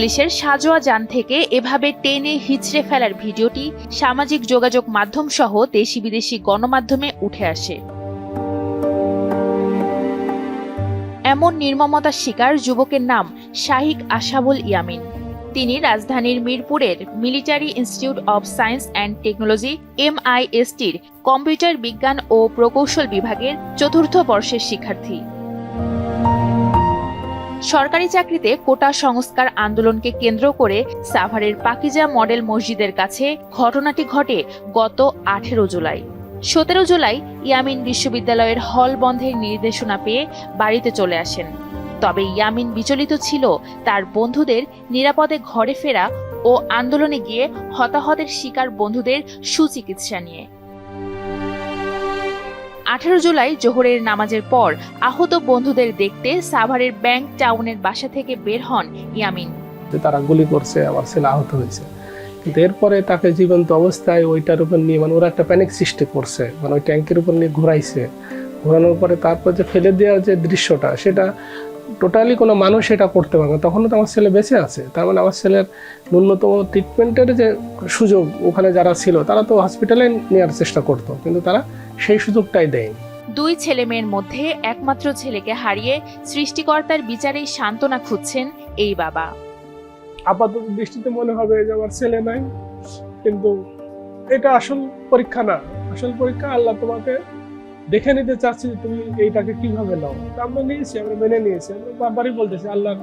পুলিশের সাজোয়া যান থেকে এভাবে টেনে হিচড়ে ফেলার ভিডিওটি সামাজিক যোগাযোগ মাধ্যম সহ দেশি বিদেশি গণমাধ্যমে উঠে আসে। এমন নির্মমতার শিকার যুবকের নাম শাহিক আশাবুল ইয়ামিন। তিনি রাজধানীর মিরপুরের military institute of science and technology MISTর কম্পিউটার বিজ্ঞান ও প্রকৌশল বিভাগের ৪র্থ বর্ষের শিক্ষার্থী। সরকারি চাকরিতে কোটা সংস্কার আন্দোলনকে কেন্দ্র করে সাভারের পাকিজা মডেল মসজিদের কাছে ঘটনাটি ঘটে গত 18 জুলাই। 17 জুলাই ইয়ামিন বিশ্ববিদ্যালয়ের হল বন্ধের নির্দেশনা পেয়ে বাড়িতে চলে আসেন। তবে ইয়ামিন বিচলিত ছিল তার বন্ধুদের নিরাপদে ঘরে ফেরা ও আন্দোলনে গিয়ে হতাহতের শিকার বন্ধুদের সুচিকিৎসা নিয়ে। 18 জুলাই জোহরের নামাজের পর আহত বন্ধুদের দেখতে সাভারের ব্যাংক টাউনের বাসা থেকে বের হন ইয়ামিন। তারা গুলি করছে, আমার ছেলে আহত হয়েছে, কিন্তু এরপরে তাকে জীবন্ত অবস্থায় ওইটার উপর নিয়ে ওরা একটা প্যানিক সৃষ্টি করছে, ওই ট্যাঙ্কের উপর নিয়ে ঘোরাইছে। ঘোরানোর পরে তারপর যে ফেলে দেওয়ার যে দৃশ্যটা, সেটা টোটালি কোনো মানুষ এটা করতে পারবে না। তখনও তো আমার ছেলে বেঁচে আছে, তার মানে আমার ছেলের ন্যূনতম ট্রিটমেন্টের যে সুযোগ ওখানে যারা ছিল তারা তো হসপিটালে নেওয়ার চেষ্টা করতো, কিন্তু তারা সেই সুযোগটাই দেয়নি। 2 ছেলে মেয়ের মধ্যে একমাত্র ছেলেকে হারিয়ে সৃষ্টিকর্তার বিচারেই সান্ত্বনা খুঁজছেন এই বাবা। আপাতত দৃষ্টিতে মনে হবে যে আমার ছেলে নাই, কিন্তু এটা আসল পরীক্ষা না। আসল পরীক্ষা আল্লাহ তোমাকে দেখে নিতে চাচ্ছি যে তুমি এইটাকে কিভাবে নাও। আমরা নিয়েছি, আমরা মেনে নিয়েছি, আমরা বারবারই বলতেছি আল্লাহর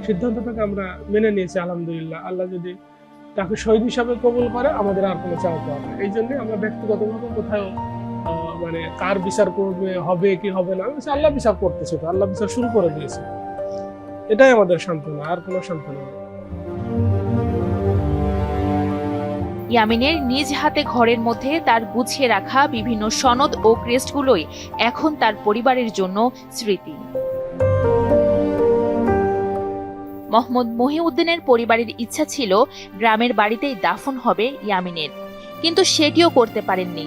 সিদ্ধান্তটাকে আমরা মেনে নিয়েছি। আলহামদুলিল্লাহ, আল্লাহ যদি তাকে শহীদ হিসাবে কবুল করে আমাদের আর কোনো চাওয়া পাওয়া না। এই জন্যই আমরা ব্যক্তিগতভাবে কোথাও মানে কার বিচার করবে, হবে কি হবে না, আল্লাহ বিচার করতেছে, তো আল্লাহ বিচার শুরু করে দিয়েছে। এটাই আমাদের সান্ত্বনা, আর কোনো সান্ত্বনা নেই। ইয়ামিনের নিজ হাতে ঘরের মধ্যে তার গুছিয়ে রাখা বিভিন্ন সনদ ও ক্রেস্টগুলোই এখন তার পরিবারের জন্য স্মৃতি। মোহাম্মদ মহিউদ্দিনের পরিবারের ইচ্ছা ছিল গ্রামের বাড়িতেই দাফন হবে ইয়ামিনের, কিন্তু সেটিও করতে পারেননি।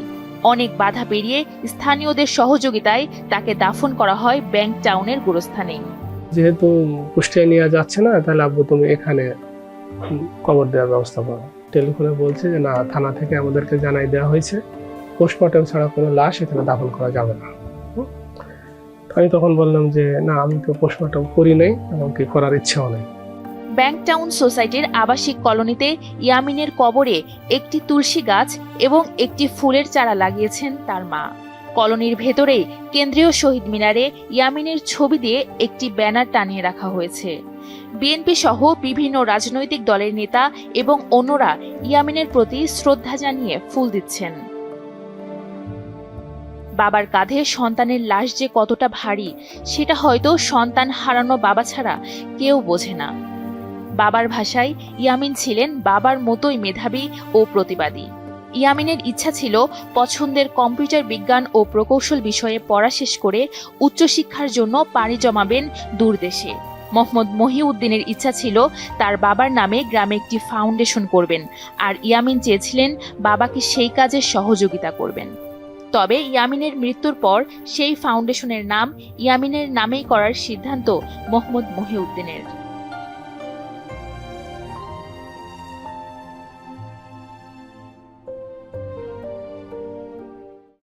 অনেক বাধা পেরিয়ে স্থানীয়দের সহযোগিতায় তাকে দাফন করা হয় ব্যাংক টাউনের গোরস্থানে। যেহেতু কুষ্টিয়া নিয়ে যাচ্ছে না, তাহলে আব্বু তুমি এখানে কবর দেওয়ার ব্যবস্থা করো। টেলিফোনে বলছে যে না, থানা থেকে আমাদেরকে জানাই দেওয়া হয়েছে পোস্টমর্টম ছাড়া কোনো লাশ এখানে দাফন করা যাবে না। আমি তখন বললাম যে না, আমি তো পোস্টমর্টম করি নাই, এমনকি করার ইচ্ছাও নেই। ব্যাংক টাউন সোসাইটির আবাসিক কলোনিতে ইয়ামিনের কবরে একটি তুলসী গাছ এবং একটি ফুলের চারা লাগিয়েছেন তার মা। কলোনির ভেতরেই কেন্দ্রীয় শহীদ মিনারে ইয়ামিনের ছবি দিয়ে একটি ব্যানার টানিয়ে রাখা হয়েছে। বিএনপি সহ বিভিন্ন রাজনৈতিক দলের নেতা এবং অন্যরা ইয়ামিনের প্রতি শ্রদ্ধা জানিয়ে ফুল দিচ্ছেন। বাবার কাঁধে সন্তানের লাশ যে কতটা ভারী, সেটা হয়তো সন্তান হারানো বাবা ছাড়া কেউ বোঝে না। বাবার ভাষায় ইয়ামিন ছিলেন বাবার মতোই মেধাবী ও প্রতিবাদী। ইয়ামিনের ইচ্ছা ছিল পছন্দের কম্পিউটার বিজ্ঞান ও প্রকৌশল বিষয়ে পড়া শেষ করে উচ্চশিক্ষার জন্য পাড়ি জমাবেন দূরদেশে। মোহাম্মদ মহিউদ্দিনের ইচ্ছা ছিল তার বাবার নামে গ্রামে একটি ফাউন্ডেশন করবেন, আর ইয়ামিন চেয়েছিলেন বাবাকে সেই কাজে সহযোগিতা করবেন। তবে ইয়ামিনের মৃত্যুর পর সেই ফাউন্ডেশনের নাম ইয়ামিনের নামেই করার সিদ্ধান্ত মোহাম্মদ মহিউদ্দিনের।